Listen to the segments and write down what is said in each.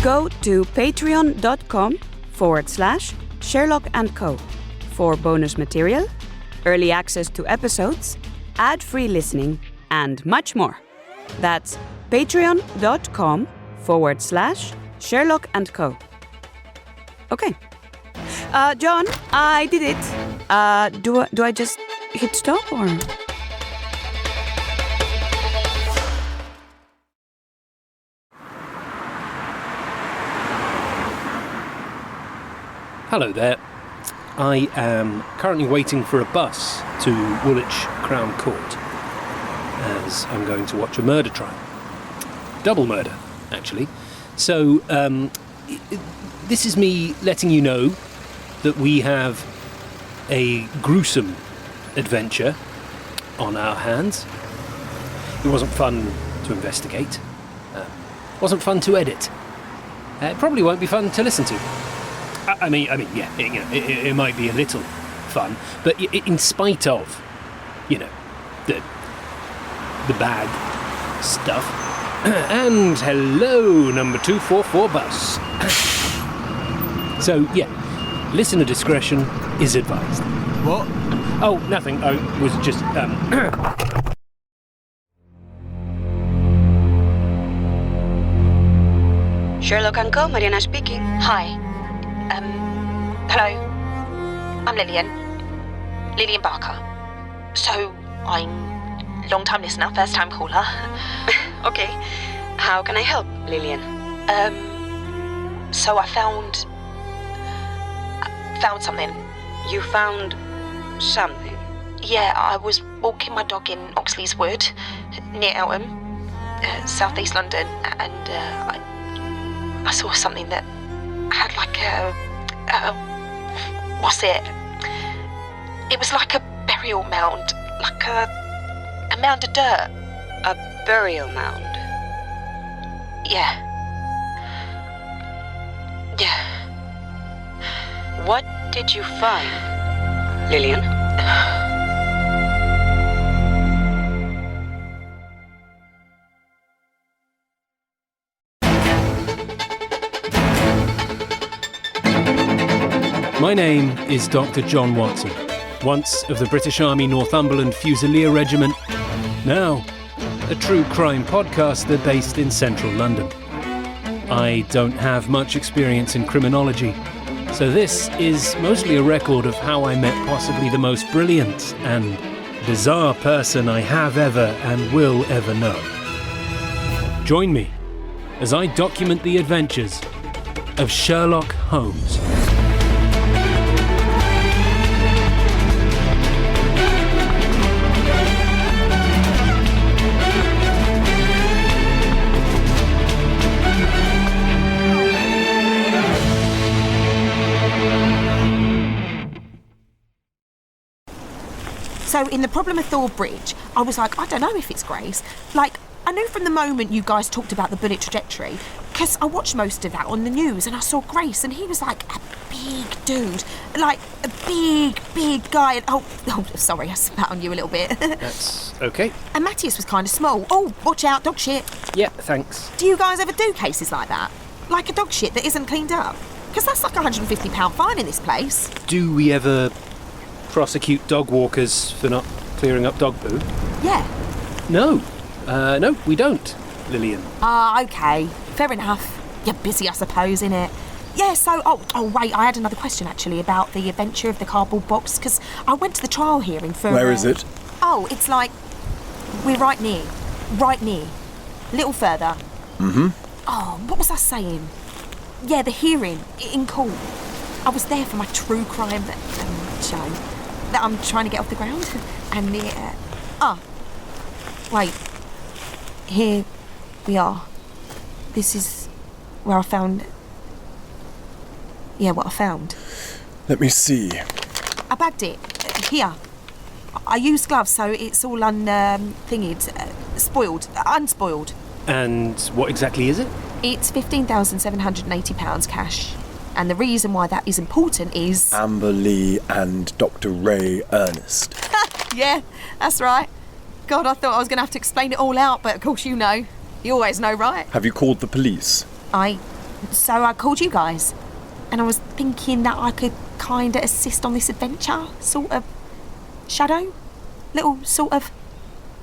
go to patreon.com/Sherlock & Co. for bonus material, early access to episodes, ad-free listening, and much more. That's patreon.com/Sherlock & Co. Okay. John, I did it. Do I just hit stop or? Hello there. I am currently waiting for a bus to Woolwich Crown Court, as I'm going to watch a murder trial. Double murder, actually. So, this is me letting you know that we have a gruesome adventure on our hands. It wasn't fun to investigate. Wasn't fun to edit. It probably won't be fun to listen to. I mean, yeah, it might be a little fun, but in spite of, the bad stuff. And hello, number 244 bus. So, yeah, listener discretion is advised. What? Oh, nothing. I was just, Sherlock & Co, Mariana speaking. Hi. Hello. I'm Lillian Barker. So, I'm long-time listener, first-time caller. Okay. How can I help, Lillian? So I found something. You found something? Yeah, I was walking my dog in Oxley's Wood, near Eltham, southeast London, and I saw something that had like what's it? It was like a burial mound, like a mound of dirt. A burial mound? Yeah. Yeah. What did you find, Lillian? My name is Dr. John Watson, once of the British Army Northumberland Fusilier Regiment, now a true crime podcaster based in central London. I don't have much experience in criminology, so this is mostly a record of how I met possibly the most brilliant and bizarre person I have ever and will ever know. Join me as I document the adventures of Sherlock Holmes. So in the problem of Thor Bridge, I was like, I don't know if it's Grace. Like, I knew from the moment you guys talked about the bullet trajectory, because I watched most of that on the news, and I saw Grace, and he was like a big dude, like a big guy. And, oh, sorry, I spat on you a little bit. That's okay. And Matthias was kind of small. Oh, watch out, dog shit. Yeah, thanks. Do you guys ever do cases like that? Like a dog shit that isn't cleaned up? Because that's like a £150 fine in this place. Do we ever prosecute dog walkers for not clearing up dog poo? Yeah. No, we don't, Lillian. Okay. Fair enough. You're busy, I suppose, innit? Yeah, so... Oh, wait, I had another question, actually, about the adventure of the cardboard box, because I went to the trial hearing for... Where is it? Oh, it's like... We're right near. Little further. Mm-hmm. Oh, what was I saying? Yeah, the hearing in court. I was there for my true crime show that I'm trying to get off the ground. And wait. Here we are. This is where I found... Yeah, what I found. Let me see. I bagged it. Here. I used gloves, so it's all unspoiled. And what exactly is it? It's £15,780 cash. And the reason why that is important is... Amber Lee and Dr. Ray Earnest. Yeah, that's right. God, I thought I was going to have to explain it all out, but of course you know. You always know, right? Have you called the police? I So I called you guys, and I was thinking that I could kind of assist on this adventure, sort of shadow, little sort of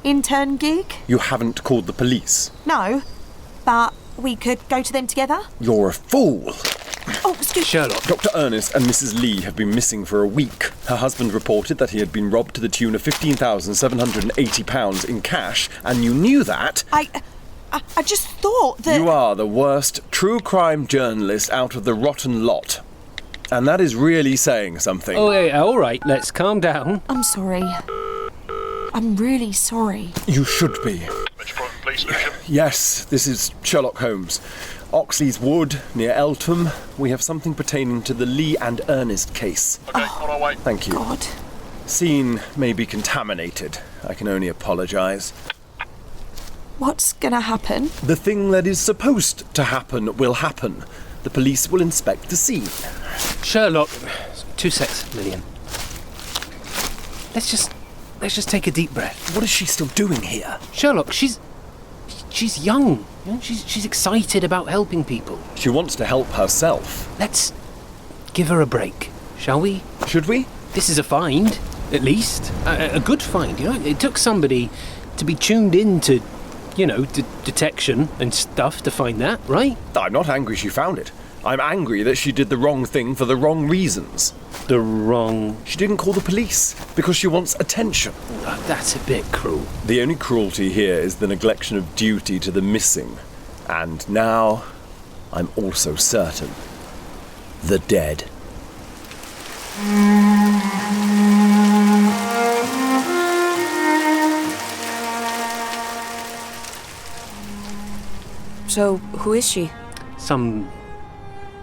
intern gig. You haven't called the police. No, but we could go to them together. You're a fool. Oh, excuse me. Sherlock. Dr. Earnest and Mrs. Lee have been missing for a week. Her husband reported that he had been robbed to the tune of £15,780 in cash, and you knew that. I just thought that... You are the worst true crime journalist out of the rotten lot. And that is really saying something. Oh, yeah, all right, let's calm down. I'm sorry. I'm really sorry. You should be. Metropolitan Police, Lewisham. Yes, this is Sherlock Holmes. Oxley's Wood, near Eltham. We have something pertaining to the Lee and Earnest case. Okay, on our way. Thank you. God. Scene may be contaminated. I can only apologise. What's gonna happen? The thing that is supposed to happen will happen. The police will inspect the scene. Sherlock, 2 secs, Lillian. Let's just take a deep breath. What is she still doing here? Sherlock, she's young. You know, she's excited about helping people. She wants to help herself. Let's give her a break, shall we? Should we? This is a find, at least. A good find, you know. It took somebody to be tuned into, you know, detection and stuff to find that, right? I'm not angry she found it. I'm angry that she did the wrong thing for the wrong reasons. The wrong... She didn't call the police because she wants attention. Oh, that's a bit cruel. The only cruelty here is the neglection of duty to the missing. And now, I'm also certain, the dead. So, who is she? Some,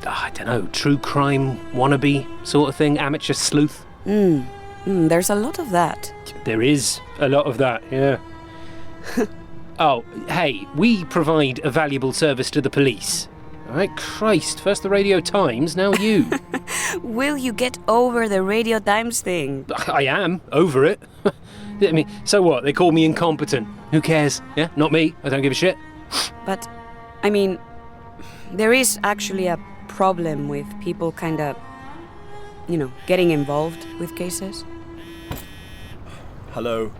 I don't know, true crime wannabe sort of thing, amateur sleuth. There's a lot of that. There is a lot of that, yeah. Oh, hey, we provide a valuable service to the police. All right, Christ, first the Radio Times, now you. Will you get over the Radio Times thing? I am, over it. I mean, so what, they call me incompetent. Who cares? Yeah, not me, I don't give a shit. But, I mean, there is actually a problem with people kind of, you know, getting involved with cases. Hello?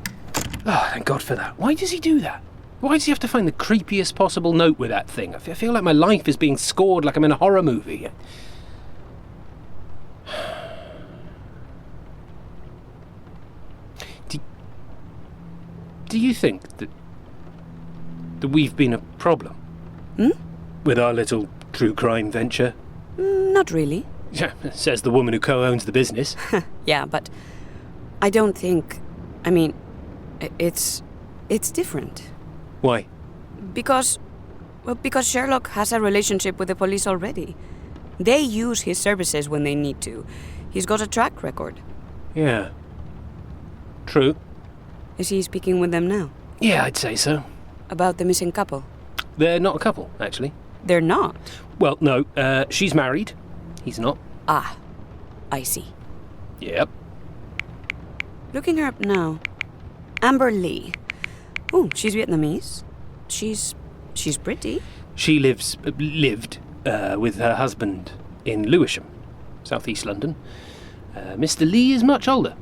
Oh, thank God for that. Why does he do that? Why does he have to find the creepiest possible note with that thing? I feel like my life is being scored like I'm in a horror movie. Do you think that we've been a problem? With our little true crime venture? Not really. Yeah, says the woman who co-owns the business. Yeah, but I don't think... I mean, it's different. Why? Because Sherlock has a relationship with the police already. They use his services when they need to. He's got a track record. Yeah. True. Is he speaking with them now? Yeah, I'd say so. About the missing couple? They're not a couple, actually. They're not? Well, no, she's married. He's not. Ah, I see. Yep. Looking her up now. Amber Lee. Oh, she's Vietnamese. She's pretty. She lived with her husband in Lewisham, southeast London. Mr. Lee is much older.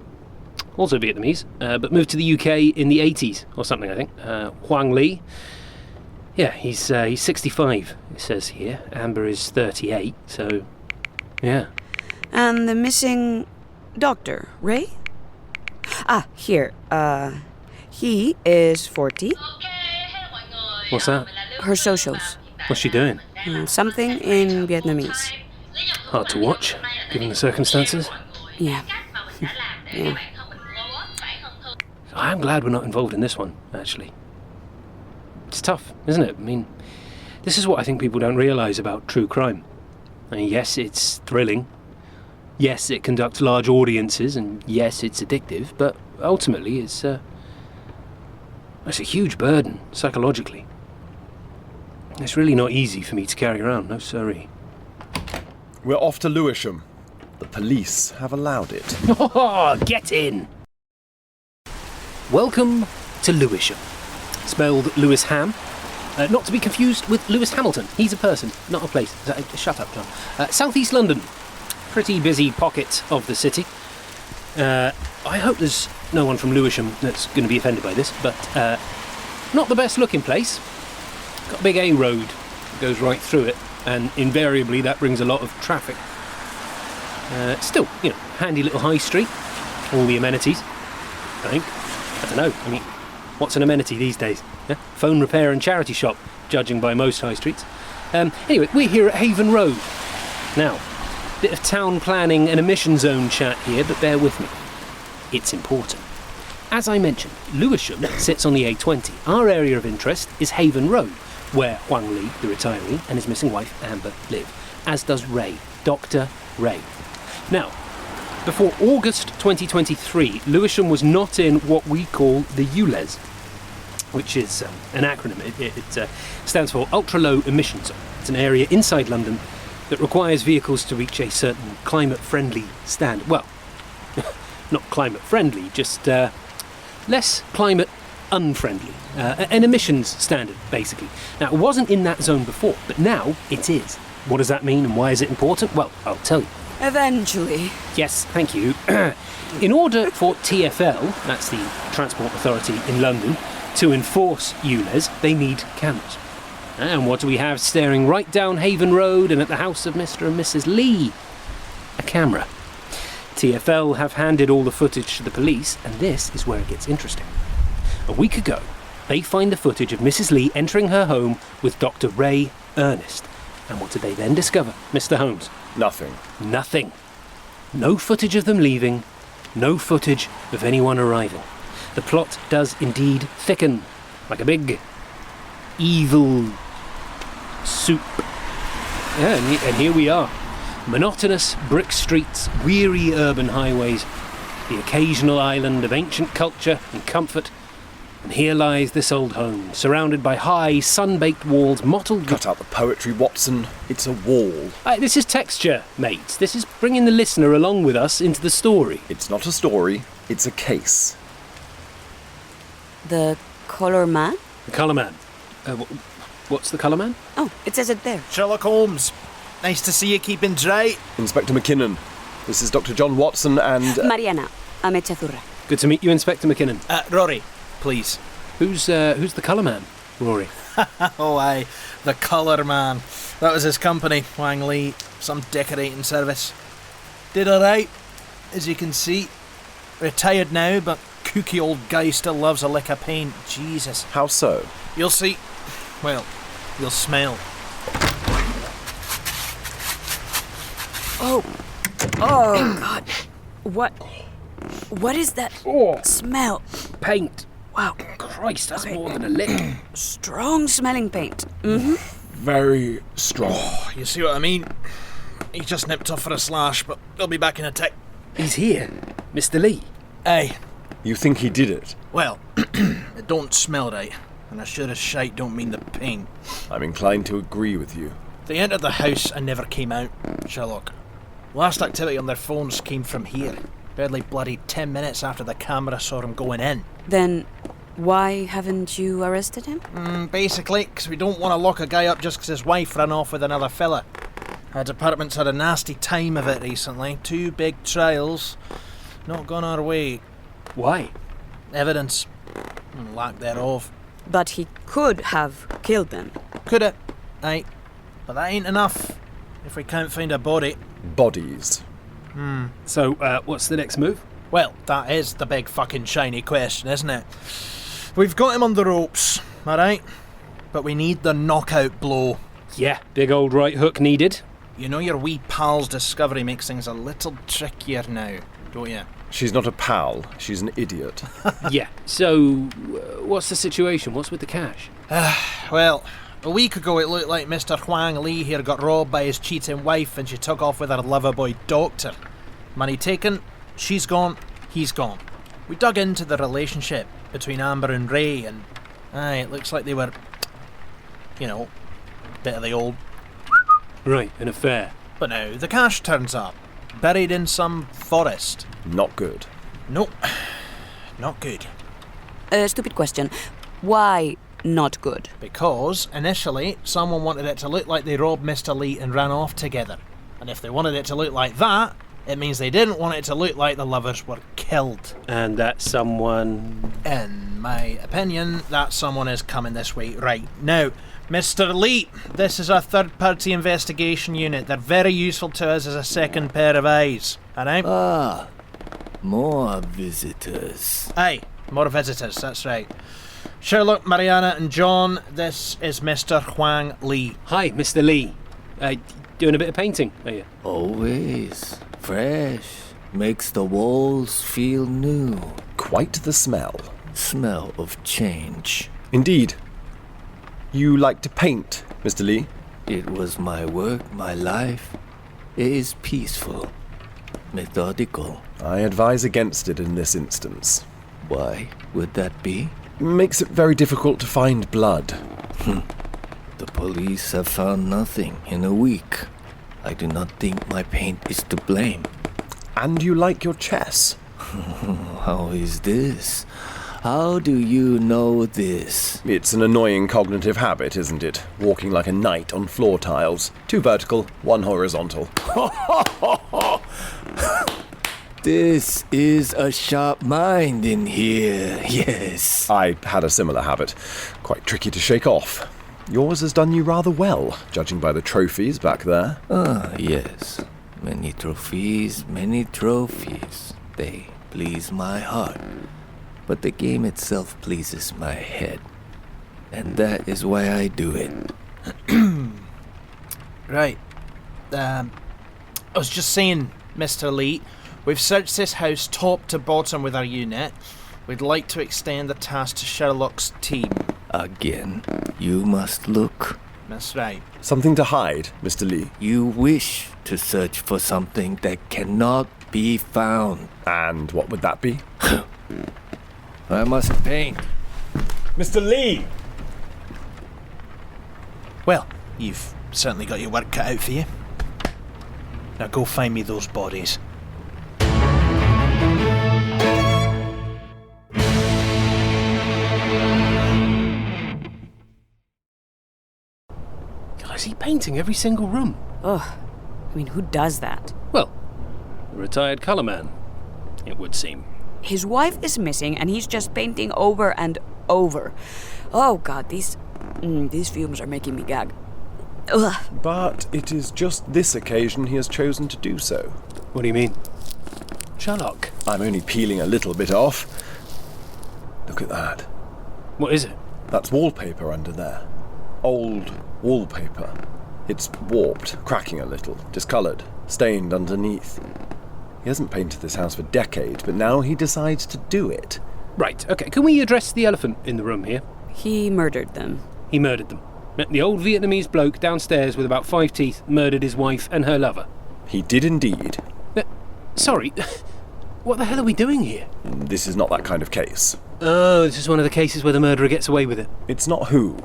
Also Vietnamese, but moved to the UK in the 80s or something, I think. Hoang Lee. Yeah, he's 65, it says here. Amber is 38, so, yeah. And the missing doctor, Ray? Ah, here. He is 40. What's that? Her socials. What's she doing? Something in Vietnamese. Hard to watch, given the circumstances. Yeah. Yeah. I'm glad we're not involved in this one, actually. It's tough, isn't it? I mean, this is what I think people don't realise about true crime. I mean, yes, it's thrilling. Yes, it conducts large audiences, and yes, it's addictive, but ultimately it's a huge burden, psychologically. It's really not easy for me to carry around, no sorry. We're off to Lewisham. The police have allowed it. Oh, get in! Welcome to Lewisham. Spelled Lewisham, Not to be confused with Lewis Hamilton. He's a person, not a place. Shut up, John. South East London. Pretty busy pocket of the city. I hope there's no one from Lewisham that's going to be offended by this, but not the best looking place. Got a big A road that goes right through it, and invariably that brings a lot of traffic. Still, handy little high street. All the amenities, I think. I don't know. I mean, what's an amenity these days? Yeah? Phone repair and charity shop, judging by most high streets. Anyway, we're here at Haven Road. Now, bit of town planning and emission zone chat here, but bear with me. It's important. As I mentioned, Lewisham sits on the A20. Our area of interest is Haven Road, where Hoang, the retiree, and his missing wife, Amber, live, as does Ray, Dr. Ray. Now, before August 2023, Lewisham was not in what we call the ULEZ, which is an acronym. It stands for Ultra Low Emission Zone. It's an area inside London that requires vehicles to reach a certain climate-friendly standard. Well, not climate-friendly, just less climate-unfriendly. An emissions standard, basically. Now, it wasn't in that zone before, but now it is. What does that mean and why is it important? Well, I'll tell you. Eventually. Yes, thank you. In order for TfL, that's the Transport Authority in London, to enforce ULEZ, they need cameras. And what do we have staring right down Haven Road and at the house of Mr. and Mrs. Lee? A camera. TfL have handed all the footage to the police, and this is where it gets interesting. A week ago, they find the footage of Mrs. Lee entering her home with Dr. Ray Earnest. And what did they then discover, Mr. Holmes? Nothing. Nothing. No footage of them leaving, no footage of anyone arriving. The plot does indeed thicken, like a big, evil soup. Yeah, and here we are. Monotonous brick streets, weary urban highways, the occasional island of ancient culture and comfort. And here lies this old home, surrounded by high, sun-baked walls, mottled... Cut out the poetry, Watson. It's a wall. This is texture, mates. This is bringing the listener along with us into the story. It's not a story, it's a case. The Colourman? The Colourman. What's the Colourman? Oh, it says it there. Sherlock Holmes. Nice to see you keeping dry. Inspector Mackinnon. This is Dr. John Watson and... Mariana, Ametxazurra. Good to meet you, Inspector Mackinnon. Rory, please. Who's the Colourman, Rory? Oh, aye. The Colourman. That was his company, Hoang Lee. Some decorating service. Did alright, as you can see. Retired now, but kooky old guy still loves a lick of paint. Jesus. How so? You'll see. Well, you'll smell. Oh, God. What is that smell? Paint. Wow. Christ, that's more than a lick. Strong smelling paint. Mm-hmm. Very strong. You see what I mean? He just nipped off for a slash, but he'll be back in a tick. He's here, Mr. Lee. Aye. You think he did it? Well, it don't smell right, and a sure as shite don't mean the pain. I'm inclined to agree with you. They entered the house and never came out, Sherlock. Last activity on their phones came from here. Barely bloody 10 minutes after the camera saw him going in. Then why haven't you arrested him? Basically, because we don't want to lock a guy up just because his wife ran off with another fella. Our department's had a nasty time of it recently. 2 big trials. Not gone our way. Why? Evidence. And lack thereof. But he could have killed them. Coulda. Aye. But that ain't enough. If we can't find a body. Bodies. So, what's the next move? Well, that is the big fucking shiny question, isn't it? We've got him on the ropes, alright? But we need the knockout blow. Yeah, big old right hook needed. You know your wee pal's discovery makes things a little trickier now, don't you? She's not a pal, she's an idiot. Yeah, so what's the situation? What's with the cash? Well, a week ago it looked like Mr. Hoang Lee here got robbed by his cheating wife and she took off with her lover boy doctor. Money taken, she's gone, he's gone. We dug into the relationship between Amber and Ray and... it looks like they were... bit of the old... Right, an affair. But now the cash turns up, buried in some forest. Not good. Nope, not good. Stupid question. Why not good? Because, initially, someone wanted it to look like they robbed Mr. Lee and ran off together. And if they wanted it to look like that, it means they didn't want it to look like the lovers were killed. And that someone... In my opinion, that someone is coming this way right now. Mr. Lee, this is a third-party investigation unit. They're very useful to us as a second pair of eyes. Alright? Ah, more visitors. Aye, more visitors, that's right. Sherlock, Mariana and John, this is Mr. Hoang Lee. Hi, Mr. Lee. Doing a bit of painting, are you? Always fresh. Makes the walls feel new. Quite the smell. Smell of change. Indeed. You like to paint, Mr. Lee? It was my work, my life. It is peaceful. Methodical. I advise against it in this instance. Why would that be? Makes it very difficult to find blood. The police have found nothing in a week. I do not think my paint is to blame. And you like your chess? How is this? How do you know this? It's an annoying cognitive habit, isn't it? Walking like a knight on floor tiles. 2 vertical, 1 horizontal. This is a sharp mind in here, yes. I had a similar habit. Quite tricky to shake off. Yours has done you rather well, judging by the trophies back there. Ah, yes. Many trophies, many trophies. They please my heart. But the game itself pleases my head. And that is why I do it. Right. I was just saying, Mr. Lee, we've searched this house top to bottom with our unit. We'd like to extend the task to Sherlock's team. Again, you must look. That's right. Something to hide, Mr. Lee. You wish to search for something that cannot be found. And what would that be? I must paint. Mr. Lee! Well, you've certainly got your work cut out for you. Now go find me those bodies. Is he painting every single room? Ugh. I mean, who does that? Well, a retired colourman, it would seem. His wife is missing and he's just painting over and over. Oh god, these fumes are making me gag. Ugh. But it is just this occasion he has chosen to do so. What do you mean? Sherlock. I'm only peeling a little bit off. Look at that. What is it? That's wallpaper under there. Old wallpaper. It's warped, cracking a little, discoloured, stained underneath. He hasn't painted this house for decades, but now he decides to do it. Right, okay, can we address the elephant in the room here? He murdered them. He murdered them. The old Vietnamese bloke downstairs with about 5 teeth murdered his wife and her lover. He did indeed. Sorry, what the hell are we doing here? This is not that kind of case. Oh, this is one of the cases where the murderer gets away with it. It's not who.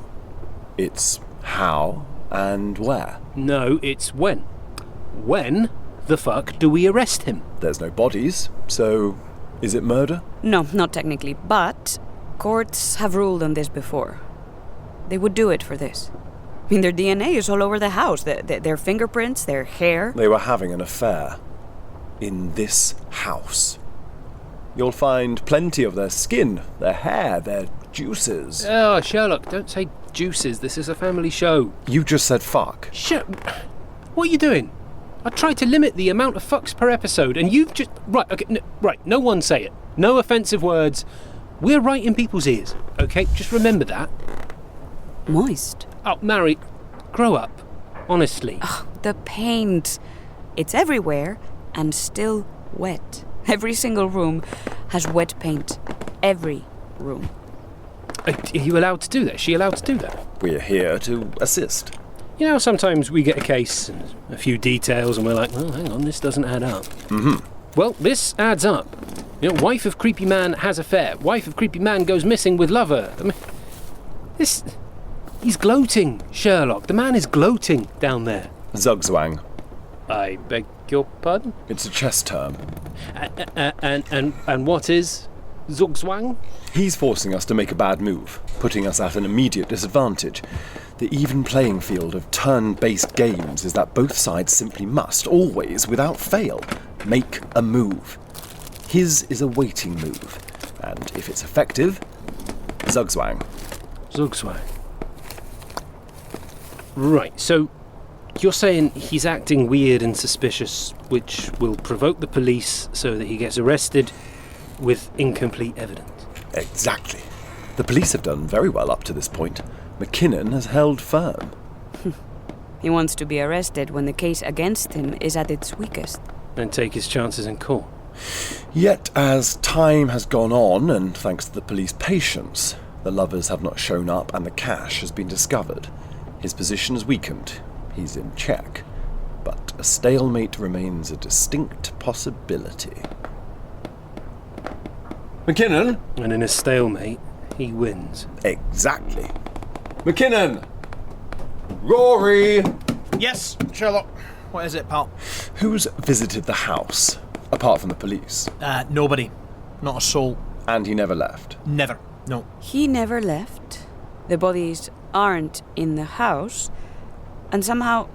It's how and where. No, it's when. When the fuck do we arrest him? There's no bodies, so is it murder? No, not technically, but courts have ruled on this before. They would do it for this. I mean, their DNA is all over the house. Their fingerprints, their hair. They were having an affair. In this house. You'll find plenty of their skin, their hair, their juices. Oh, Sherlock, don't say juices. This is a family show. You just said fuck. What are you doing? I tried to limit the amount of fucks per episode, and you've just... Right, okay, no one say it. No offensive words. We're right in people's ears, okay? Just remember that. Moist. Oh, Mary, grow up. Honestly. Oh, the paint. It's everywhere and still wet. Every single room has wet paint. Every room. Are you allowed to do that? Is she allowed to do that? We're here to assist. You know, sometimes we get a case and a few details and we're like, well, hang on, this doesn't add up. Mm-hmm. Well, this adds up. You know, wife of creepy man has affair. Wife of creepy man goes missing with lover. I mean, he's gloating, Sherlock. The man is gloating down there. Zugzwang. I beg your pardon? It's a chess term. And what is Zugzwang? He's forcing us to make a bad move, putting us at an immediate disadvantage. The even playing field of turn-based games is that both sides simply must, always, without fail, make a move. His is a waiting move, and if it's effective, Zugzwang. Zugzwang. Right, so you're saying he's acting weird and suspicious, which will provoke the police so that he gets arrested with incomplete evidence. Exactly. The police have done very well up to this point. Mackinnon has held firm. He wants to be arrested when the case against him is at its weakest. And take his chances in court. Yet, as time has gone on, and thanks to the police patience, the lovers have not shown up and the cash has been discovered. His position is weakened. He's in check. But a stalemate remains a distinct possibility. Mackinnon? And in a stalemate, he wins. Exactly. Mackinnon! Rory! Yes, Sherlock. What is it, pal? Who's visited the house, apart from the police? Nobody. Not a soul. And he never left? Never. No. He never left. The bodies aren't in the house. And somehow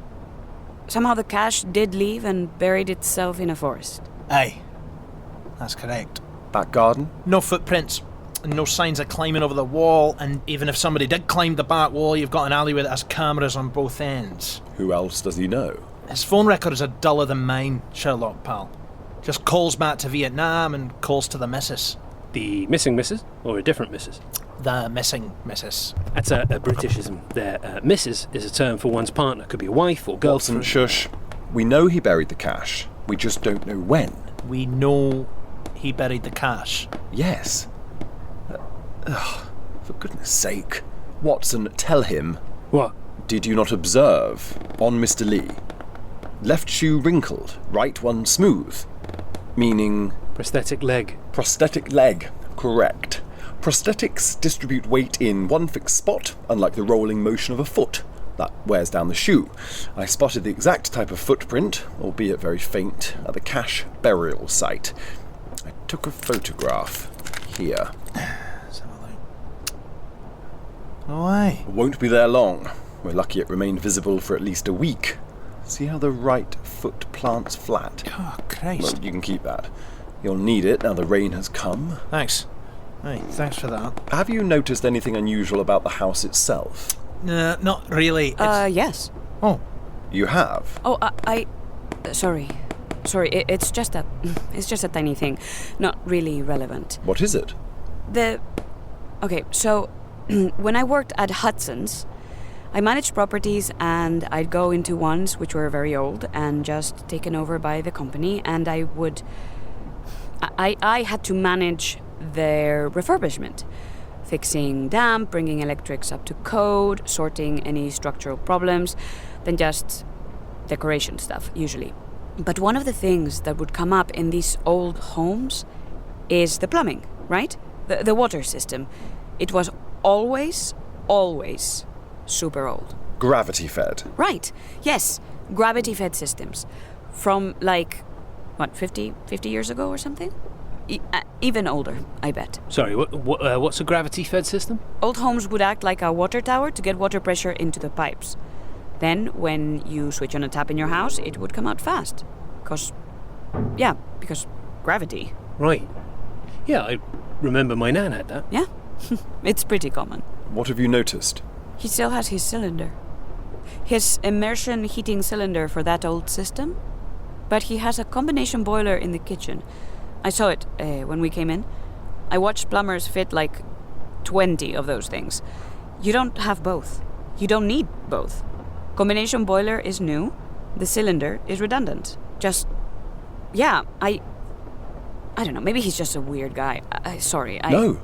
the cash did leave and buried itself in a forest. Aye. That's correct. Back garden? No footprints. And no signs of climbing over the wall, and even if somebody did climb the back wall, you've got an alleyway that has cameras on both ends. Who else does he know? His phone records are duller than mine, Sherlock, pal. Just calls back to Vietnam and calls to the missus. The missing missus, or a different missus? The missing missus. That's a Britishism there. Missus is a term for one's partner. Could be a wife or girlfriend. Watson, shush. We know he buried the cash. We just don't know when. We know he buried the cash. Yes. For goodness sake. Watson, tell him. What? Did you not observe, on Mr. Lee, left shoe wrinkled, right one smooth? Meaning... Prosthetic leg. Prosthetic leg. Correct. Prosthetics distribute weight in one fixed spot, unlike the rolling motion of a foot. That wears down the shoe. I spotted the exact type of footprint, albeit very faint, at the cash burial site. I took a photograph. Here. Oh, aye. Won't be there long. We're lucky it remained visible for at least a week. See how the right foot plants flat? Oh, Christ. Well, you can keep that. You'll need it now the rain has come. Thanks. Aye, thanks for that. Have you noticed anything unusual about the house itself? Not really. Yes. Oh. You have? Oh, sorry, it's just a tiny thing. Not really relevant. What is it? Okay, so when I worked at Hudson's, I managed properties and I'd go into ones which were very old and just taken over by the company, and I had to manage their refurbishment, fixing damp, bringing electrics up to code, sorting any structural problems, then just decoration stuff, usually. But one of the things that would come up in these old homes is the plumbing, right? The water system. It was always super old. Gravity fed. Right, yes. Gravity-fed systems. From, 50 years ago or something? Even older, I bet. Sorry, what's a gravity-fed system? Old homes would act like a water tower to get water pressure into the pipes. Then, when you switch on a tap in your house, it would come out fast. Because gravity. Right. Yeah, I remember my nan had that. Yeah, it's pretty common. What have you noticed? He still has his cylinder. His immersion heating cylinder for that old system. But he has a combination boiler in the kitchen. I saw it when we came in. I watched plumbers fit 20 of those things. You don't have both. You don't need both. Combination boiler is new. The cylinder is redundant. I don't know. Maybe he's just a weird guy.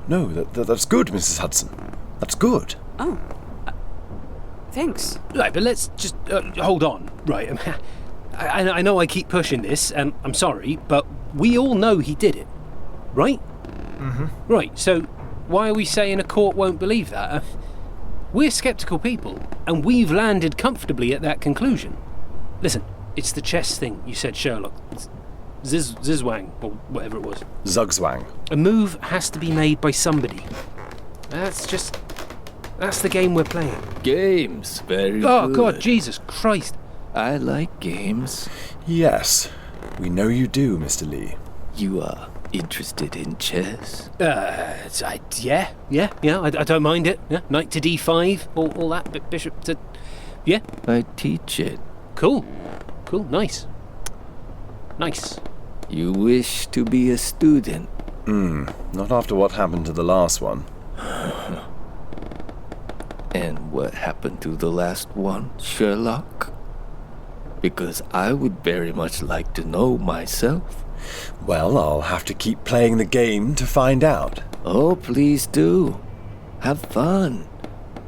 No, that's good, Mrs. Hudson. That's good. Oh. Thanks. Right, but let's just hold on. Right, I know I keep pushing this, and I'm sorry, but we all know he did it, right? Mm-hmm. Right, so why are we saying a court won't believe that? We're sceptical people, and we've landed comfortably at that conclusion. Listen, it's the chess thing you said, Sherlock. Zizwang, or whatever it was. Zugzwang. A move has to be made by somebody. That's the game we're playing. Games, very Oh, good. God, Jesus Christ. I like games. Yes, we know you do, Mr. Lee. You are interested in chess? Yeah, I don't mind it. Yeah, knight to d5, all that, bishop to... Yeah, I teach it. cool, nice. You wish to be a student? Not after what happened to the last one. And what happened to the last one, Sherlock? Because I would very much like to know myself. Well, I'll have to keep playing the game to find out. Oh, please do. Have fun.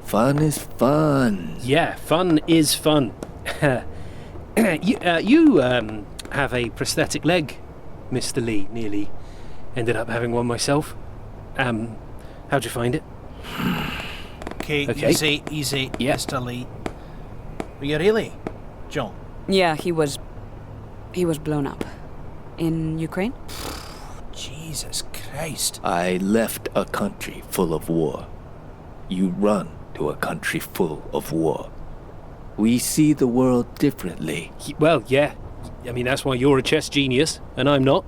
Fun is fun. Yeah, fun is fun. You have a prosthetic leg, Mr. Lee. Nearly ended up having one myself. How'd you find it? Okay, Okay. easy, Yeah. Mr. Lee. Were you really, John? Yeah, he was blown up. In Ukraine? Jesus Christ. I left a country full of war. You run to a country full of war. We see the world differently. Well, yeah. I mean, that's why you're a chess genius, and I'm not.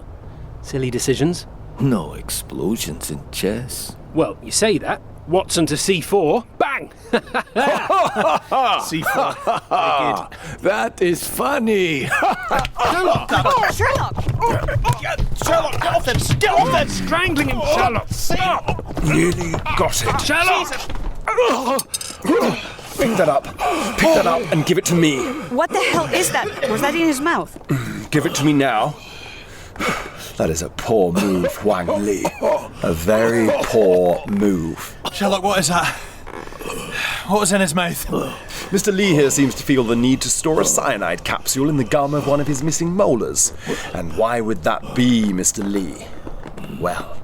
Silly decisions. No explosions in chess. Well, you say that. Watson to c4. Bang! C4. That is funny. Sherlock! Sherlock, get off him! Get off him! Strangling him, Sherlock! Nearly got it. Sherlock! Pick that up. Pick that up and give it to me. What the hell is that? Was that in his mouth? Give it to me now. That is a poor move, Wang Li. A very poor move. Sherlock, what is that? What was in his mouth? Mr. Lee here seems to feel the need to store a cyanide capsule in the gum of one of his missing molars. And why would that be, Mr. Lee? Well,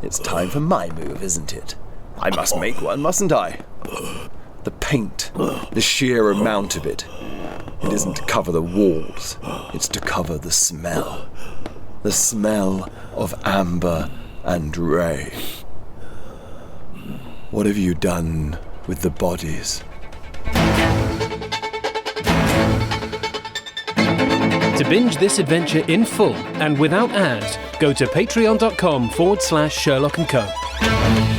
it's time for my move, isn't it? I must make one, mustn't I? The paint, the sheer amount of it. It isn't to cover the walls, it's to cover the smell. The smell of amber and ray. What have you done with the bodies? To binge this adventure in full and without ads, go to patreon.com/Sherlock & Co.